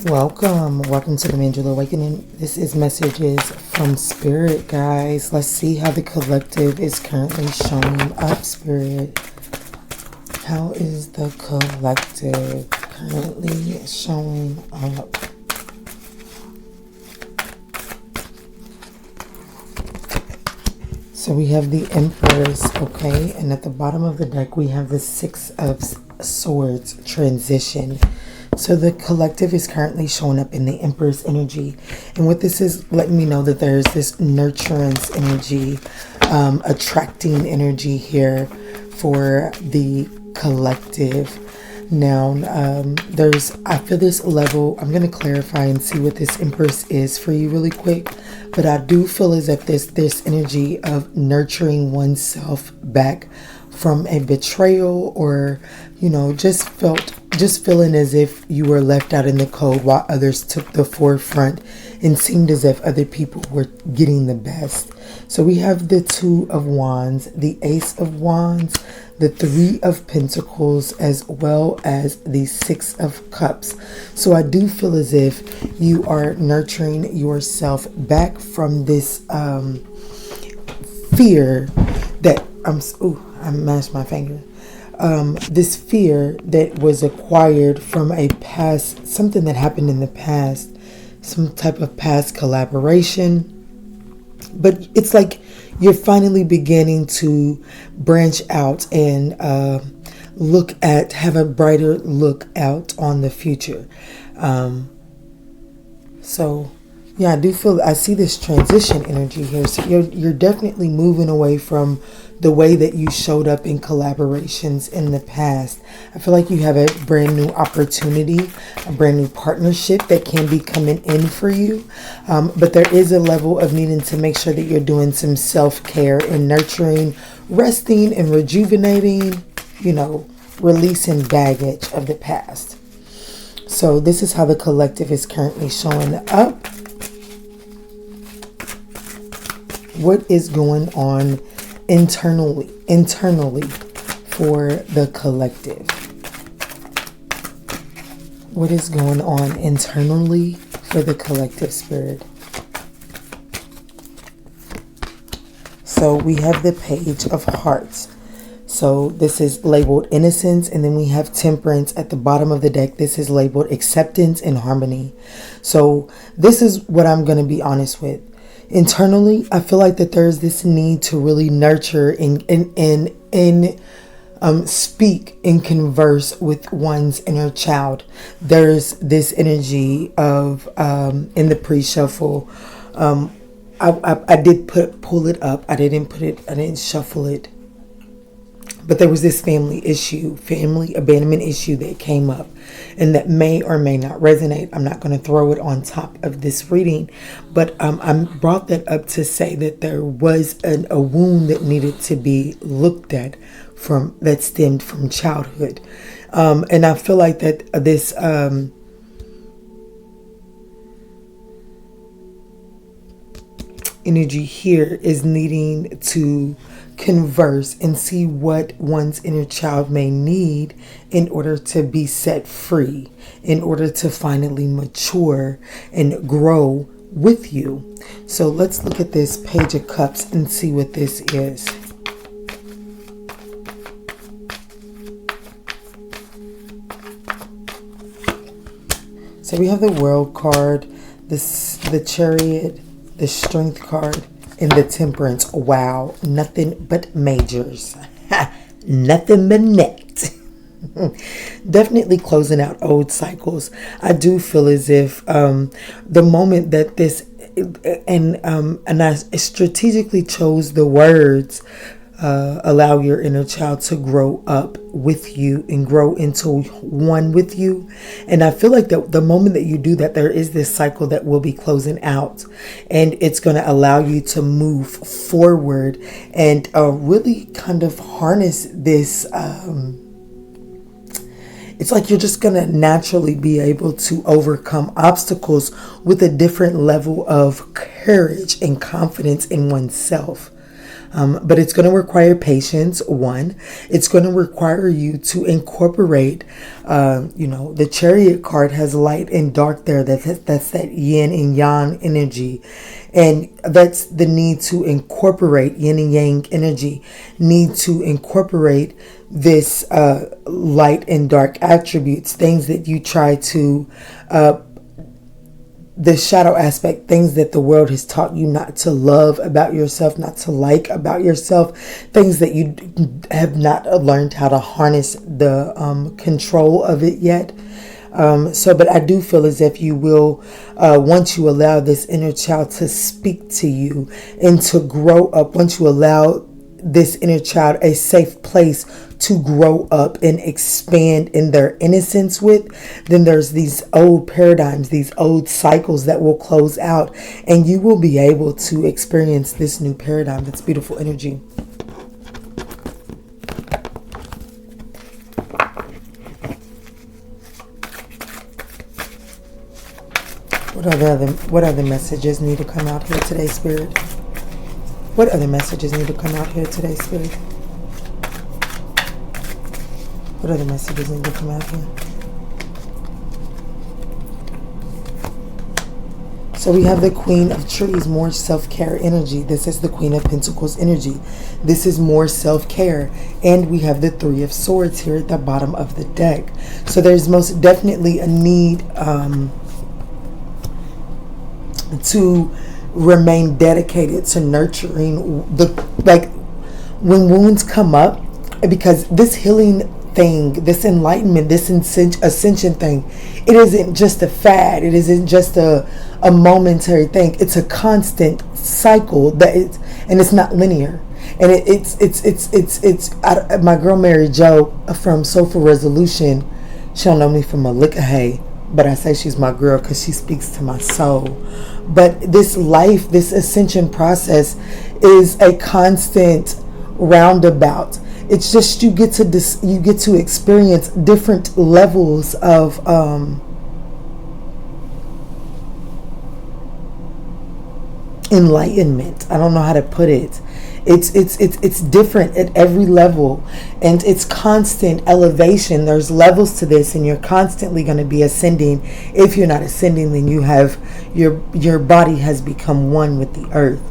Welcome to the Mandula Awakening. This is messages from Spirit, guys. Let's see how the collective is currently showing up, Spirit. How is the collective currently showing up? So we have the Empress, okay? And at the bottom of the deck, we have the Six of Swords transition. So the collective is currently showing up in the Empress energy. And what this is letting me know that there's this nurturance energy, attracting energy here for the collective. Now, I feel this level. I'm going to clarify and see what this Empress is for you really quick. But I do feel as if this energy of nurturing oneself back from a betrayal, or, just feeling as if you were left out in the cold while others took the forefront and seemed as if other people were getting the best. So we have the Two of Wands, the Ace of Wands, the Three of Pentacles, as well as the Six of Cups. So I do feel as if you are nurturing yourself back from this fear that I mashed my finger. This fear that was acquired from a past, something that happened in the past, some type of past collaboration. But it's like you're finally beginning to branch out and have a brighter look out on the future. Yeah, I see this transition energy here. So you're definitely moving away from the way that you showed up in collaborations in the past. I feel like you have a brand new opportunity, a brand new partnership that can be coming in for you. But there is a level of needing to make sure that you're doing some self-care and nurturing, resting and rejuvenating, releasing baggage of the past. So this is how the collective is currently showing up. What is going on internally for the collective? What is going on internally for the collective, Spirit? So we have the Page of Hearts. So this is labeled innocence, and then we have Temperance at the bottom of the deck. This is labeled acceptance and harmony. So this is what I'm going to be honest with. Internally, I feel like that there's this need to really nurture and speak and converse with one's inner child. There's this energy of in the pre-shuffle. I did pull it up. I didn't shuffle it. But there was this family abandonment issue that came up, and that may or may not resonate. I'm not going to throw it on top of this reading, but I brought that up to say that there was a wound that needed to be looked at that stemmed from childhood. And I feel like that this energy here is needing to converse and see what one's inner child may need in order to be set free, in order to finally mature and grow with you. So let's look at this Page of Cups and see what this is. So we have the World card, the Chariot, the Strength card, and the Temperance. Wow, nothing but majors. Nothing but net. Definitely closing out old cycles. I do feel as if the moment that this and I strategically chose the words, allow your inner child to grow up with you and grow into one with you. And I feel like the moment that you do that, there is this cycle that will be closing out, and it's going to allow you to move forward and really kind of harness this. It's like you're just going to naturally be able to overcome obstacles with a different level of courage and confidence in oneself. But it's going to require patience. One, it's going to require you to incorporate, the Chariot card has light and dark there. That's that yin and yang energy. And that's the need to incorporate yin and yang energy, need to incorporate this light and dark attributes, things that you try to the shadow aspect, things that the world has taught you not to love about yourself, not to like about yourself, things that you have not learned how to harness the control of it yet. But I do feel as if you will, once you allow this inner child to speak to you and to grow up, once you allow this inner child a safe place to grow up and expand in their innocence with, then there's these old paradigms, these old cycles that will close out, and you will be able to experience this new paradigm. That's beautiful energy. What other messages need to come out here today, Spirit? What other messages need to come out here today, Spirit? What other messages need to come out here? So we have the Queen of Trees, more self-care energy. This is the Queen of Pentacles energy. This is more self-care. And we have the Three of Swords here at the bottom of the deck. So there's most definitely a need to remain dedicated to nurturing when wounds come up, because this healing thing, this enlightenment, this ascension thing, it isn't just a fad. It isn't just a momentary thing. It's a constant cycle and it's not linear. And my girl Mary Jo from Soulful Resolution, she don't know me from a lick of hay, but I say she's my girl because she speaks to my soul. But this life, this ascension process is a constant roundabout. It's just you get to experience different levels of enlightenment. I don't know how to put it. It's different at every level, and it's constant elevation. There's levels to this, and you're constantly going to be ascending. If you're not ascending, then you have your body has become one with the earth.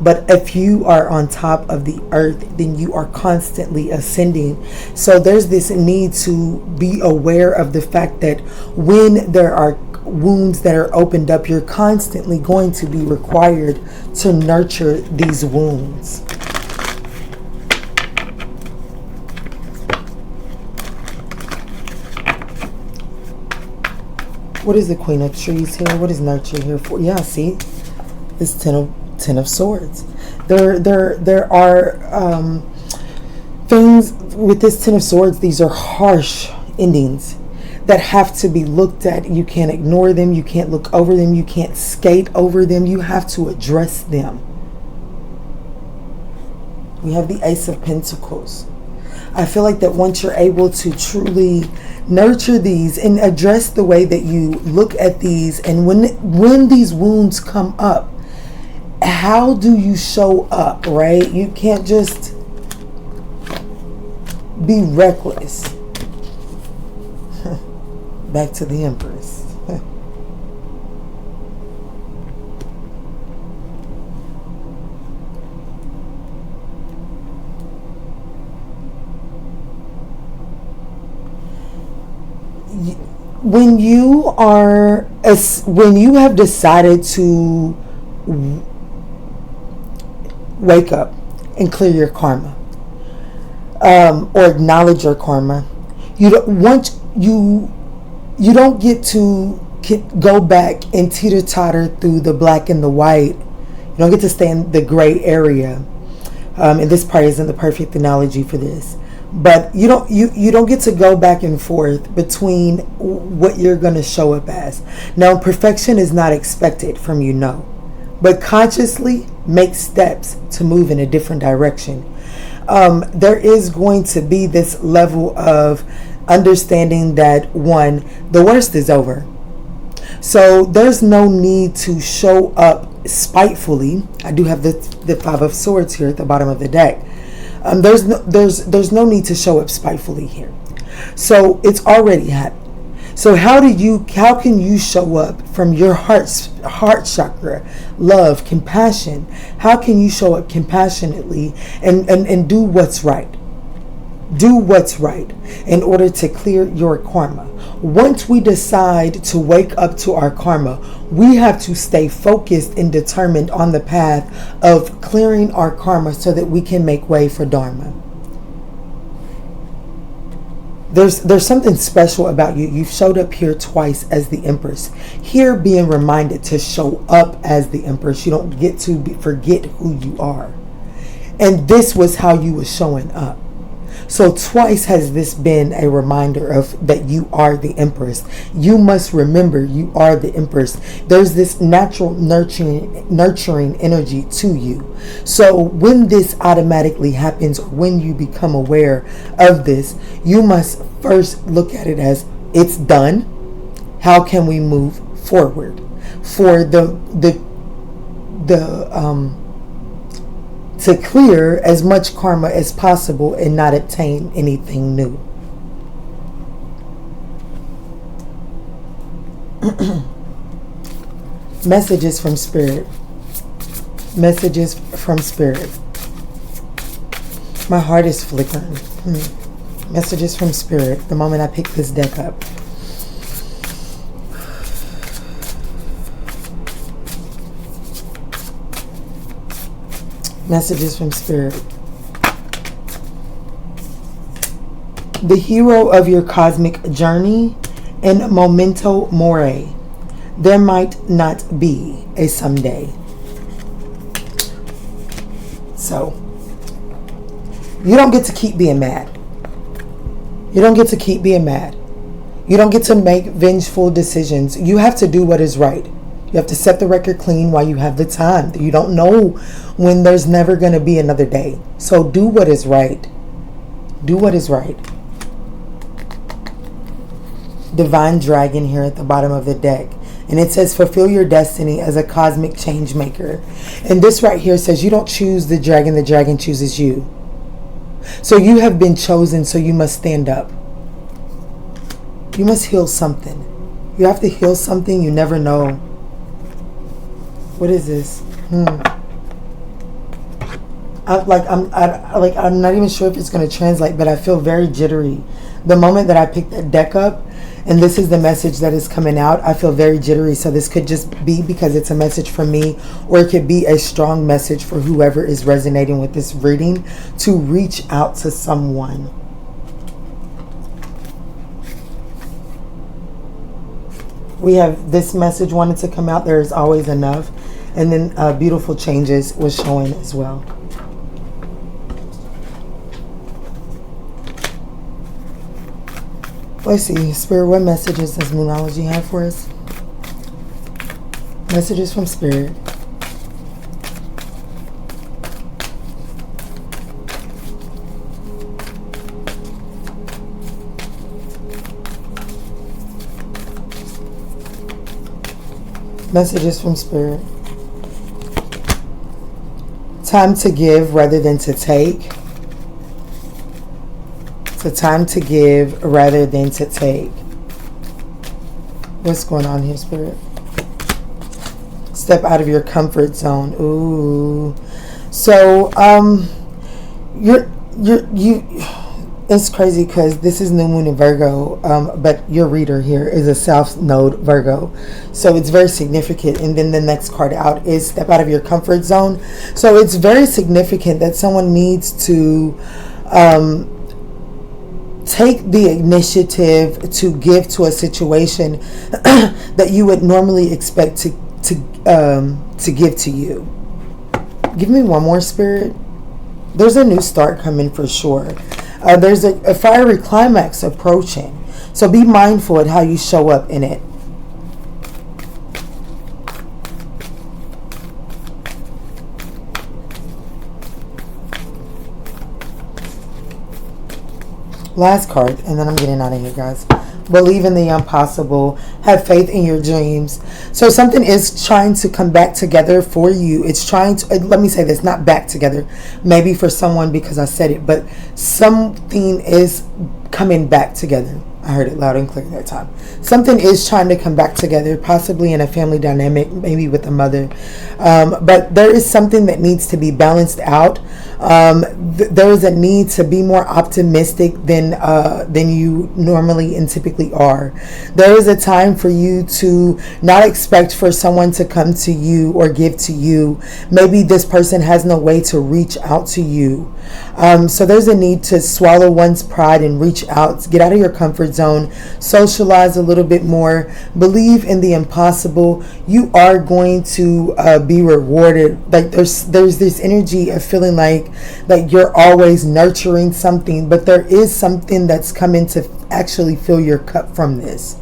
But if you are on top of the earth, then you are constantly ascending. So there's this need to be aware of the fact that when there are wounds that are opened up, you're constantly going to be required to nurture these wounds. What is the Queen of Trees here? What is nurture here for? Yeah, see, this Ten of Swords. There are things with this Ten of Swords. These are harsh endings that have to be looked at. You can't ignore them. You can't look over them. You can't skate over them. You have to address them. We have the Ace of Pentacles. I feel like that once you're able to truly nurture these and address the way that you look at these, and when these wounds come up, how do you show up, right? You can't just be reckless. Back to the Empress. When you have decided to wake up and clear your karma, or acknowledge your karma, you don't get to go back and teeter-totter through the black and the white. You don't get to stay in the gray area. And this part isn't the perfect analogy for this. But you don't get to go back and forth between what you're going to show up as. Now, perfection is not expected from you, no. But consciously make steps to move in a different direction. There is going to be this level of understanding that, one, the worst is over. So there's no need to show up spitefully. I do have the Five of Swords here at the bottom of the deck. There's no need to show up spitefully here. So it's already happened. So how can you show up from your heart chakra, love, compassion? How can you show up compassionately and do what's right? Do what's right in order to clear your karma. Once we decide to wake up to our karma, we have to stay focused and determined on the path of clearing our karma so that we can make way for Dharma. There's something special about you. You've showed up here twice as the Empress. Here being reminded to show up as the Empress. You don't get to forget who you are. And this was how you were showing up. So twice has this been a reminder of that you are the Empress. You must remember you are the Empress. There's this natural nurturing energy to you. So when this automatically happens, or when you become aware of this, you must first look at it as it's done. How can we move forward for to clear as much karma as possible and not obtain anything new. Messages from Spirit. Messages from Spirit. My heart is flickering. Messages from Spirit. The moment I pick this deck up. Messages from Spirit. The hero of your cosmic journey and memento mori. There might not be a someday. So, you don't get to keep being mad. You don't get to keep being mad. You don't get to make vengeful decisions. You have to do what is right. You have to set the record clean while you have the time. You don't know when there's never going to be another day. So do what is right. Do what is right. Divine Dragon here at the bottom of the deck. And it says, fulfill your destiny as a cosmic change maker. And this right here says, you don't choose the dragon chooses you. So you have been chosen, so you must stand up. You must heal something. You have to heal something. You never know. What is this? I'm not even sure if it's going to translate, but I feel very jittery. The moment that I picked that deck up, and this is the message that is coming out, I feel very jittery. So this could just be because it's a message from me, or it could be a strong message for whoever is resonating with this reading to reach out to someone. We have this message wanted to come out. There is always enough. And then beautiful changes was showing as well. Let's see. Spirit, what messages does Moonology have for us? Messages from Spirit. Messages from Spirit. Time to give rather than to take. It's a time to give rather than to take. What's going on here, Spirit? Step out of your comfort zone. Ooh. So, it's crazy because this is new moon in Virgo, but your reader here is a South Node Virgo. So it's very significant. And then the next card out is step out of your comfort zone. So it's very significant that someone needs to take the initiative to give to a situation that you would normally expect to give to you. Give me one more, Spirit. There's a new start coming for sure. There's a fiery climax approaching. So be mindful at how you show up in it. Last card, and then I'm getting out of here, guys. Believe in the impossible. Have faith in your dreams. So something is trying to come back together for you. It's trying to, let me say this, not back together. Maybe for someone because I said it, but something is coming back together. I heard it loud and clear that time. Something is trying to come back together, possibly in a family dynamic, maybe with a mother. But there is something that needs to be balanced out. There is a need to be more optimistic than you normally and typically are. There is a time for you to not expect for someone to come to you or give to you. Maybe this person has no way to reach out to you. So there's a need to swallow one's pride and reach out, get out of your comfort zone, socialize a little bit more, believe in the impossible. You are going to be rewarded. Like there's this energy of feeling like you're always nurturing something, but there is something that's coming to actually fill your cup from this.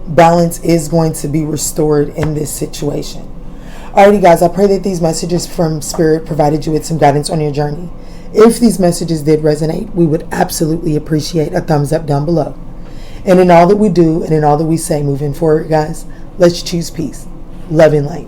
Balance is going to be restored in this situation. Alrighty guys, I pray that these messages from Spirit provided you with some guidance on your journey. If these messages did resonate, we would absolutely appreciate a thumbs up down below. And in all that we do and in all that we say moving forward, guys, let's choose peace, love, and light.